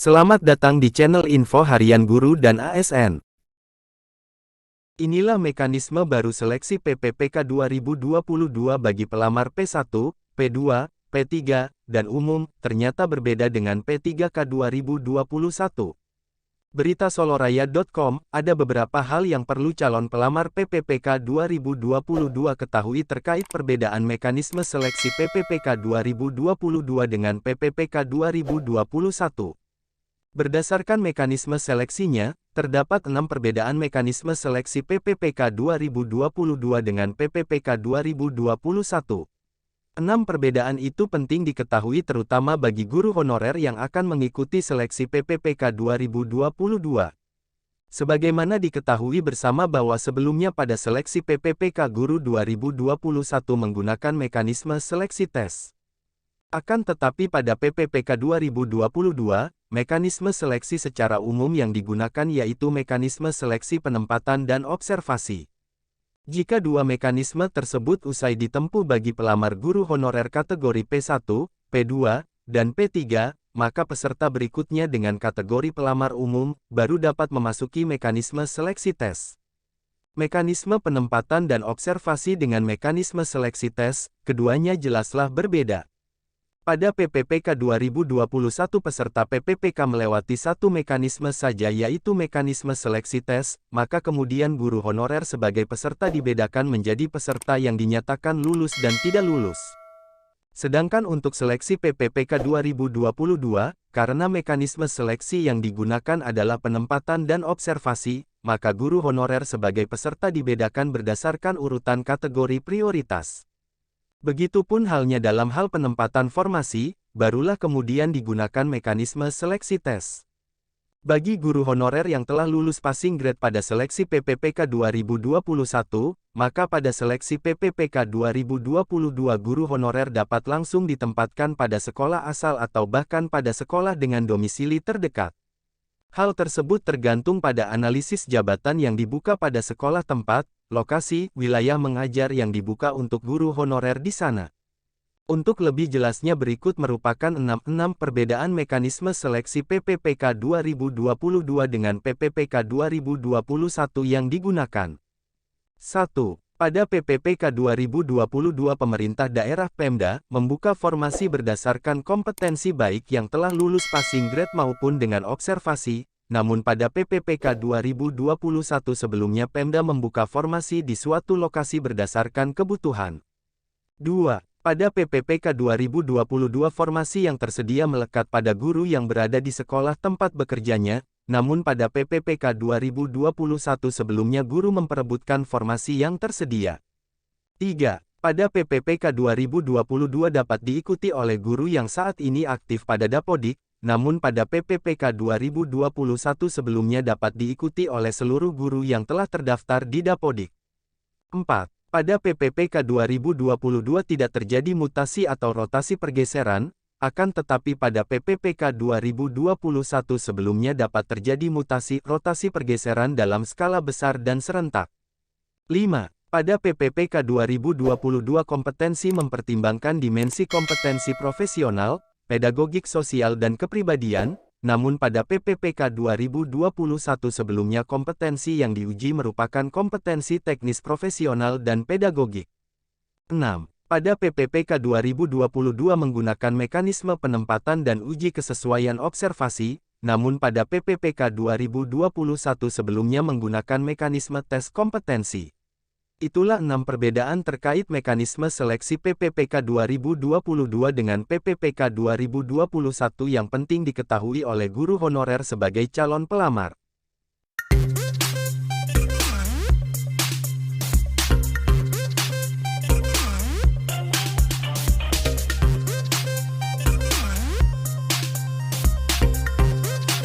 Selamat datang di channel Info Harian Guru dan ASN. Inilah mekanisme baru seleksi PPPK 2022 bagi pelamar P1, P2, P3, dan umum, ternyata berbeda dengan P3K 2021. Berita soloraya.com, ada beberapa hal yang perlu calon pelamar PPPK 2022 ketahui terkait perbedaan mekanisme seleksi PPPK 2022 dengan PPPK 2021. Berdasarkan mekanisme seleksinya, terdapat 6 perbedaan mekanisme seleksi PPPK 2022 dengan PPPK 2021. 6 perbedaan itu penting diketahui terutama bagi guru honorer yang akan mengikuti seleksi PPPK 2022. Sebagaimana diketahui bersama bahwa sebelumnya pada seleksi PPPK Guru 2021 menggunakan mekanisme seleksi tes. Akan tetapi pada PPPK 2022, mekanisme seleksi secara umum yang digunakan yaitu mekanisme seleksi penempatan dan observasi. Jika dua mekanisme tersebut usai ditempuh bagi pelamar guru honorer kategori P1, P2, dan P3, maka peserta berikutnya dengan kategori pelamar umum, baru dapat memasuki mekanisme seleksi tes. Mekanisme penempatan dan observasi dengan mekanisme seleksi tes, keduanya jelaslah berbeda. Pada PPPK 2021 peserta PPPK melewati satu mekanisme saja yaitu mekanisme seleksi tes, maka kemudian guru honorer sebagai peserta dibedakan menjadi peserta yang dinyatakan lulus dan tidak lulus. Sedangkan untuk seleksi PPPK 2022, karena mekanisme seleksi yang digunakan adalah penempatan dan observasi, maka guru honorer sebagai peserta dibedakan berdasarkan urutan kategori prioritas. Begitupun halnya dalam hal penempatan formasi, barulah kemudian digunakan mekanisme seleksi tes. Bagi guru honorer yang telah lulus passing grade pada seleksi PPPK 2021, maka pada seleksi PPPK 2022 guru honorer dapat langsung ditempatkan pada sekolah asal atau bahkan pada sekolah dengan domisili terdekat. Hal tersebut tergantung pada analisis jabatan yang dibuka pada sekolah tempat, lokasi, wilayah mengajar yang dibuka untuk guru honorer di sana. Untuk lebih jelasnya berikut merupakan 6 perbedaan mekanisme seleksi PPPK 2022 dengan PPPK 2021 yang digunakan. 1. Pada PPPK 2022 pemerintah daerah Pemda membuka formasi berdasarkan kompetensi baik yang telah lulus passing grade maupun dengan observasi. Namun pada PPPK 2021 sebelumnya Pemda membuka formasi di suatu lokasi berdasarkan kebutuhan. 2. Pada PPPK 2022 formasi yang tersedia melekat pada guru yang berada di sekolah tempat bekerjanya, namun pada PPPK 2021 sebelumnya guru memperebutkan formasi yang tersedia. 3. Pada PPPK 2022 dapat diikuti oleh guru yang saat ini aktif pada Dapodik, namun pada PPPK 2021 sebelumnya dapat diikuti oleh seluruh guru yang telah terdaftar di Dapodik. 4. Pada PPPK 2022 tidak terjadi mutasi atau rotasi pergeseran, akan tetapi pada PPPK 2021 sebelumnya dapat terjadi mutasi rotasi pergeseran dalam skala besar dan serentak. 5. Pada PPPK 2022 kompetensi mempertimbangkan dimensi kompetensi profesional, pedagogik sosial dan kepribadian, namun pada PPPK 2021 sebelumnya kompetensi yang diuji merupakan kompetensi teknis profesional dan pedagogik. 6. Pada PPPK 2022 menggunakan mekanisme penempatan dan uji kesesuaian observasi, namun pada PPPK 2021 sebelumnya menggunakan mekanisme tes kompetensi. Itulah 6 perbedaan terkait mekanisme seleksi PPPK 2022 dengan PPPK 2021 yang penting diketahui oleh guru honorer sebagai calon pelamar.